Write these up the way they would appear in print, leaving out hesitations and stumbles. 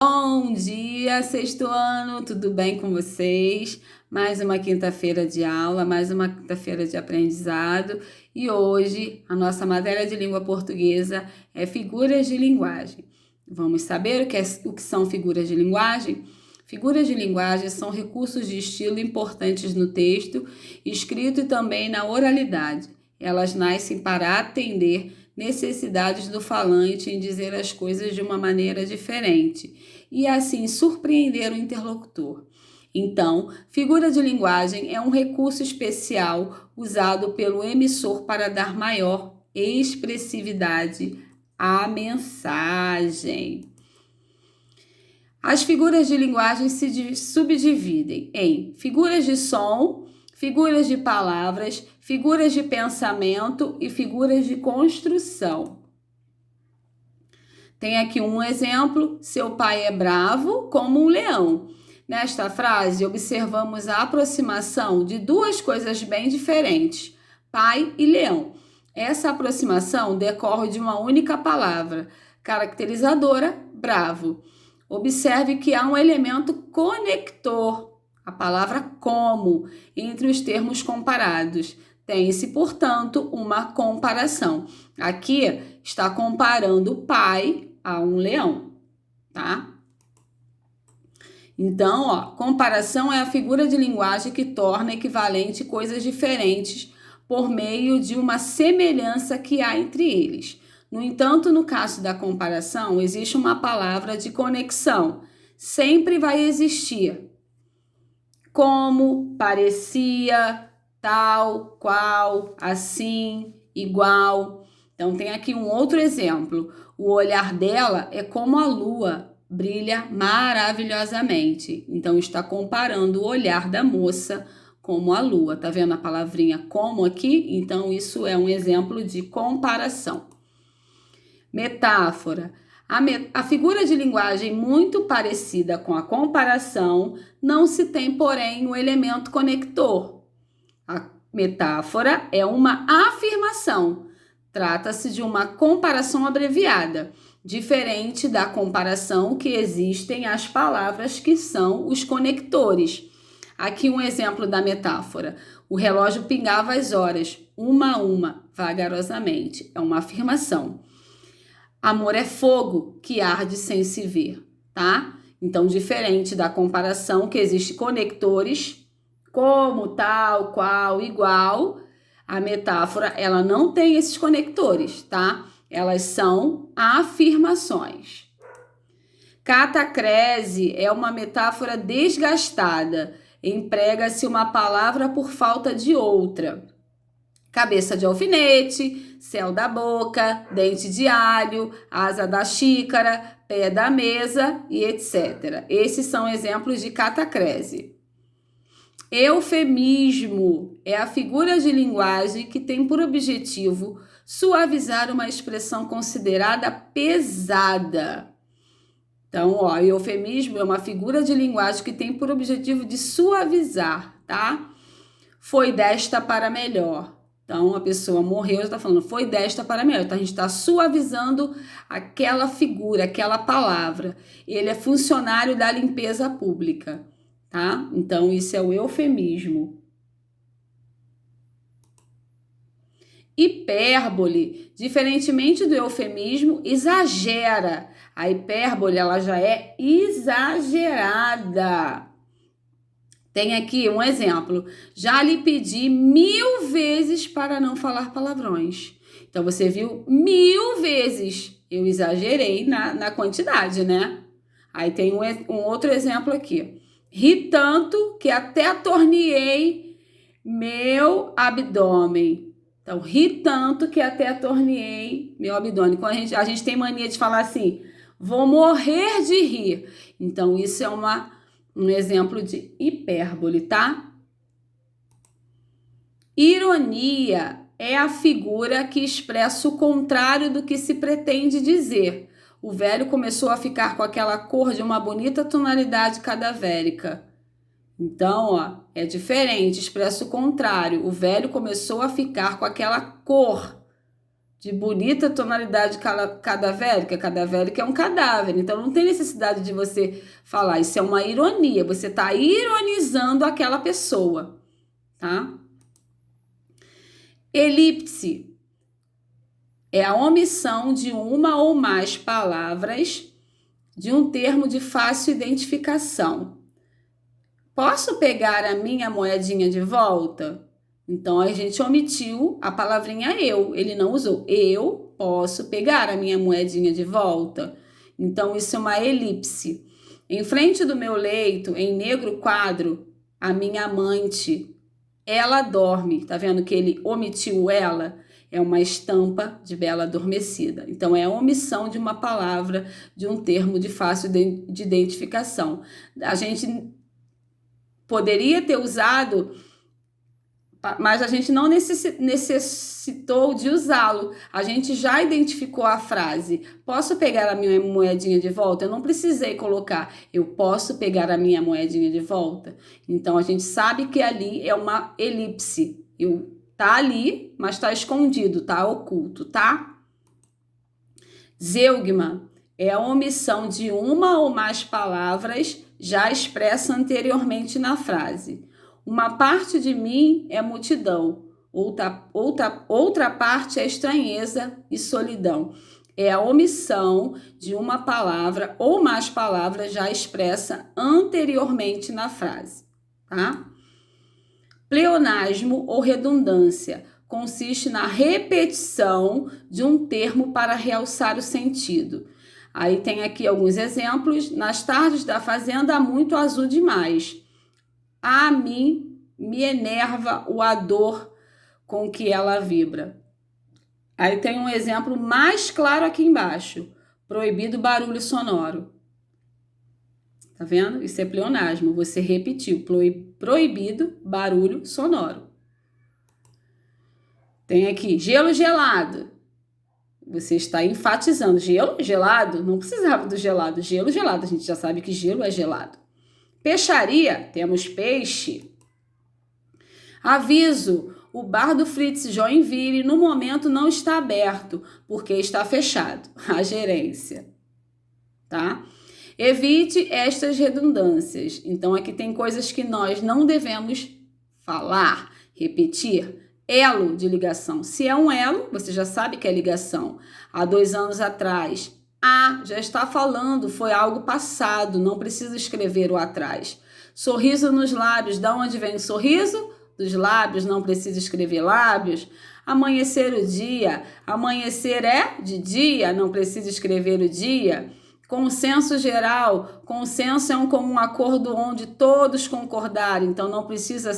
Bom dia, sexto ano, tudo bem com vocês? Mais uma quinta-feira de aula, mais uma quinta-feira de aprendizado e hoje a nossa matéria de língua portuguesa é figuras de linguagem. Vamos saber o que são figuras de linguagem? Figuras de linguagem são recursos de estilo importantes no texto, escrito e também na oralidade. Elas nascem para atender necessidades do falante em dizer as coisas de uma maneira diferente e assim surpreender o interlocutor. Então, figura de linguagem é um recurso especial usado pelo emissor para dar maior expressividade à mensagem. As figuras de linguagem se subdividem em figuras de som, figuras de palavras, figuras de pensamento e figuras de construção. Tem aqui um exemplo: seu pai é bravo como um leão. Nesta frase, observamos a aproximação de duas coisas bem diferentes, pai e leão. Essa aproximação decorre de uma única palavra, caracterizadora, bravo. Observe que há um elemento conector, a palavra como, entre os termos comparados. Tem-se, portanto, uma comparação. Aqui está comparando o pai a um leão, tá? Então, comparação é a figura de linguagem que torna equivalente coisas diferentes por meio de uma semelhança que há entre eles. No entanto, no caso da comparação, existe uma palavra de conexão. Sempre vai existir. Como, parecia, tal, qual, assim, igual. Então, tem aqui um outro exemplo. O olhar dela é como a lua, brilha maravilhosamente. Então, está comparando o olhar da moça como a lua. Tá vendo a palavrinha como aqui? Então, isso é um exemplo de comparação. Metáfora. A figura de linguagem muito parecida com a comparação não se tem, porém, o elemento conector. A metáfora é uma afirmação. Trata-se de uma comparação abreviada, diferente da comparação que existem as palavras que são os conectores. Aqui um exemplo da metáfora. O relógio pingava as horas, uma a uma, vagarosamente. É uma afirmação. Amor é fogo que arde sem se ver, tá? Então, diferente da comparação que existe conectores, como, tal, qual, igual, a metáfora, ela não tem esses conectores, tá? Elas são afirmações. Catacrese é uma metáfora desgastada. Emprega-se uma palavra por falta de outra. Cabeça de alfinete, céu da boca, dente de alho, asa da xícara, pé da mesa e etc. Esses são exemplos de catacrese. Eufemismo é a figura de linguagem que tem por objetivo suavizar uma expressão considerada pesada. Então, eufemismo é uma figura de linguagem que tem por objetivo de suavizar, tá? Foi desta para melhor. Então, a pessoa morreu, está falando, foi desta para melhor. Então, a gente está suavizando aquela figura, aquela palavra. Ele é funcionário da limpeza pública, tá? Então, isso é o eufemismo. Hipérbole, diferentemente do eufemismo, exagera. A hipérbole, ela já é exagerada. Tem aqui um exemplo. Já lhe pedi 1000 vezes para não falar palavrões. Então, você viu 1000 vezes. Eu exagerei na quantidade, né? Aí tem um outro exemplo aqui. Ri tanto que até atorniei meu abdômen. Então, ri tanto que até atorniei meu abdômen. Quando a gente tem mania de falar assim, vou morrer de rir. Então, isso é um exemplo de hipérbole, tá? Ironia é a figura que expressa o contrário do que se pretende dizer. O velho começou a ficar com aquela cor de uma bonita tonalidade cadavérica. Então, é diferente, expressa o contrário. O velho começou a ficar com aquela cor de bonita tonalidade cadavérica. Cadavérica é um cadáver, então não tem necessidade de você falar. Isso é uma ironia, você está ironizando aquela pessoa, tá? Elipse é a omissão de uma ou mais palavras de um termo de fácil identificação. Posso pegar a minha moedinha de volta? Então, a gente omitiu a palavrinha eu. Ele não usou. Eu posso pegar a minha moedinha de volta? Então, isso é uma elipse. Em frente do meu leito, em negro quadro, a minha amante, ela dorme. Tá vendo que ele omitiu ela? É uma estampa de bela adormecida. Então, é a omissão de uma palavra, de um termo de fácil de identificação. A gente poderia ter usado, mas a gente não necessitou de usá-lo. A gente já identificou a frase. Posso pegar a minha moedinha de volta? Eu não precisei colocar. Eu posso pegar a minha moedinha de volta? Então, a gente sabe que ali é uma elipse. Tá ali, mas tá escondido, tá oculto, tá? Zeugma é a omissão de uma ou mais palavras já expressa anteriormente na frase. Uma parte de mim é multidão, outra parte é estranheza e solidão. É a omissão de uma palavra ou mais palavras já expressa anteriormente na frase, tá? Pleonasmo ou redundância consiste na repetição de um termo para realçar o sentido. Aí tem aqui alguns exemplos. Nas tardes da fazenda há muito azul demais. A mim me enerva o ador com que ela vibra. Aí tem um exemplo mais claro aqui embaixo. Proibido barulho sonoro. Tá vendo? Isso é pleonasmo. Você repetiu. Proibido barulho sonoro. Tem aqui gelo gelado. Você está enfatizando. Gelo gelado? Não precisava do gelado. Gelo gelado. A gente já sabe que gelo é gelado. Peixaria. Temos peixe. Aviso. O bar do Fritz Joinville no momento não está aberto, porque está fechado. A gerência. Tá? Evite estas redundâncias. Então, aqui tem coisas que nós não devemos falar, repetir. Elo de ligação. Se é um elo, você já sabe que é ligação. Há 2 anos atrás. Já está falando, foi algo passado, não precisa escrever o atrás. Sorriso nos lábios. Da onde vem o sorriso? Dos lábios, não precisa escrever lábios. Amanhecer o dia. Amanhecer é de dia, não precisa escrever o dia. Consenso geral. Consenso é um comum acordo onde todos concordarem, então não precisa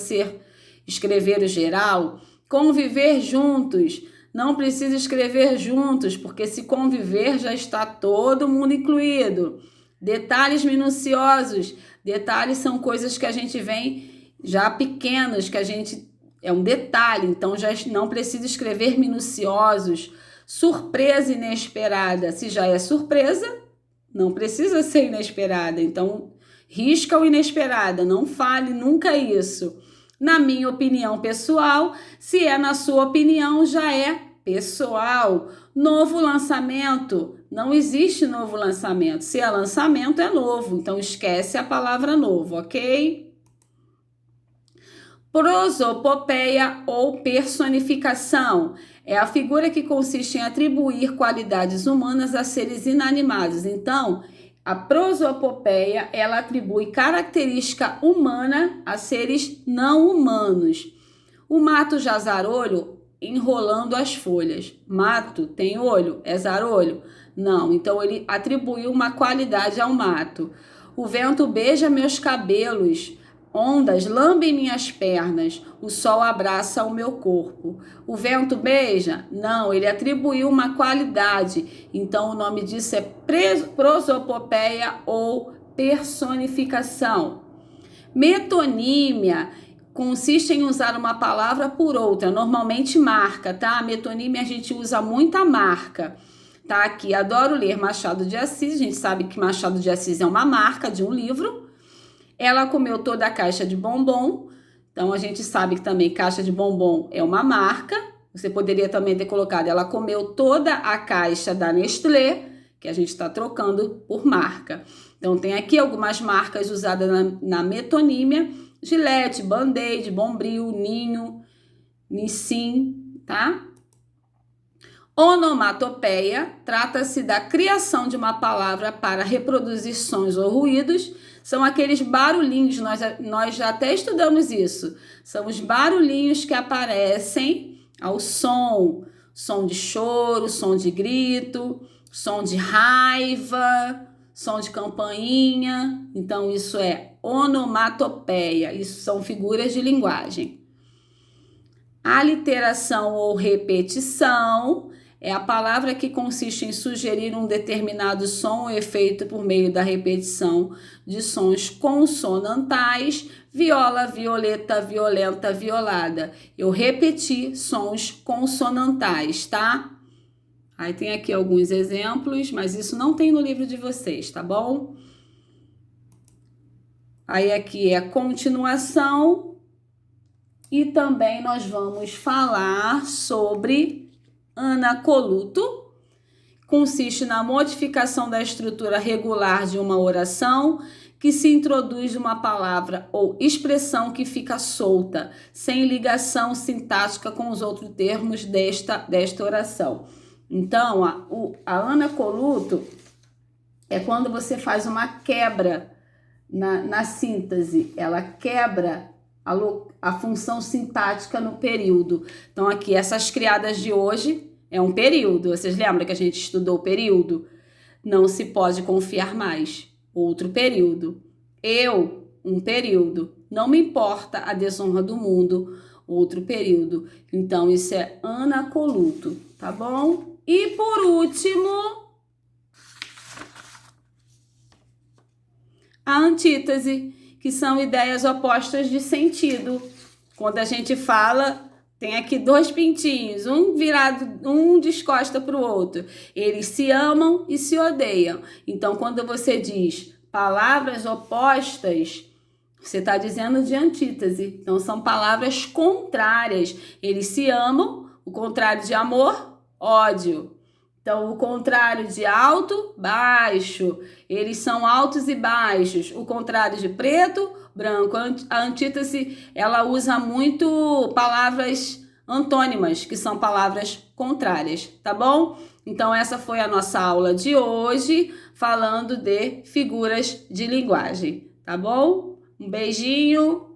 escrever o geral. Conviver juntos. Não precisa escrever juntos, porque se conviver já está todo mundo incluído. Detalhes minuciosos. Detalhes são coisas que a gente vem já pequenos, que a gente é um detalhe, então já não precisa escrever minuciosos. Surpresa inesperada. Se já é surpresa, não precisa ser inesperada. Então, risca o inesperada, não fale nunca isso. Na minha opinião pessoal, se é na sua opinião, já é pessoal. Novo lançamento. Não existe novo lançamento. Se é lançamento, é novo. Então, esquece a palavra novo, ok? Prosopopeia ou personificação é a figura que consiste em atribuir qualidades humanas a seres inanimados. Então, a prosopopeia, ela atribui característica humana a seres não humanos. O mato já zarolho enrolando as folhas. Mato tem olho? É zarolho? Não, então ele atribuiu uma qualidade ao mato. O vento beija meus cabelos. Ondas lambem minhas pernas, o sol abraça o meu corpo. O vento beija? Não, ele atribuiu uma qualidade. Então, o nome disso é prosopopeia ou personificação. Metonímia consiste em usar uma palavra por outra, normalmente marca, tá? Metonímia a gente usa muita marca. Tá aqui, adoro ler Machado de Assis, a gente sabe que Machado de Assis é uma marca de um livro. Ela comeu toda a caixa de bombom, então a gente sabe que também caixa de bombom é uma marca, Você poderia também ter colocado, ela comeu toda a caixa da Nestlé, que a gente está trocando por marca. Então, tem aqui algumas marcas usadas na metonímia: Gillette, Band-Aid, Bombril, Ninho, Nissin, tá? Onomatopeia trata-se da criação de uma palavra para reproduzir sons ou ruídos. São aqueles barulhinhos, nós já até estudamos isso. São os barulhinhos que aparecem ao som. Som de choro, som de grito, som de raiva, som de campainha. Então, isso é onomatopeia. Isso são figuras de linguagem. Aliteração ou repetição é a palavra que consiste em sugerir um determinado som ou efeito por meio da repetição de sons consonantais: viola, violeta, violenta, violada. Eu repeti sons consonantais, tá? Aí tem aqui alguns exemplos, mas isso não tem no livro de vocês, tá bom? Aí aqui é continuação e também nós vamos falar sobre anacoluto. Consiste na modificação da estrutura regular de uma oração que se introduz uma palavra ou expressão que fica solta, sem ligação sintática com os outros termos desta oração. Então, a anacoluto é quando você faz uma quebra na síntese, ela quebra a função sintática no período. Então, aqui, essas criadas de hoje é um período. Vocês lembram que a gente estudou o período? Não se pode confiar mais. Outro período. Eu, um período. Não me importa a desonra do mundo. Outro período. Então, isso é anacoluto, tá bom? E por último, a antítese, que são ideias opostas de sentido. Quando a gente fala, tem aqui dois pintinhos, um virado, um descosta para o outro. Eles se amam e se odeiam. Então, quando você diz palavras opostas, você está dizendo de antítese. Então, são palavras contrárias. Eles se amam, o contrário de amor, ódio. Então, o contrário de alto, baixo. Eles são altos e baixos. O contrário de preto, branco. A antítese, ela usa muito palavras antônimas, que são palavras contrárias, tá bom? Então, essa foi a nossa aula de hoje, falando de figuras de linguagem, tá bom? Um beijinho.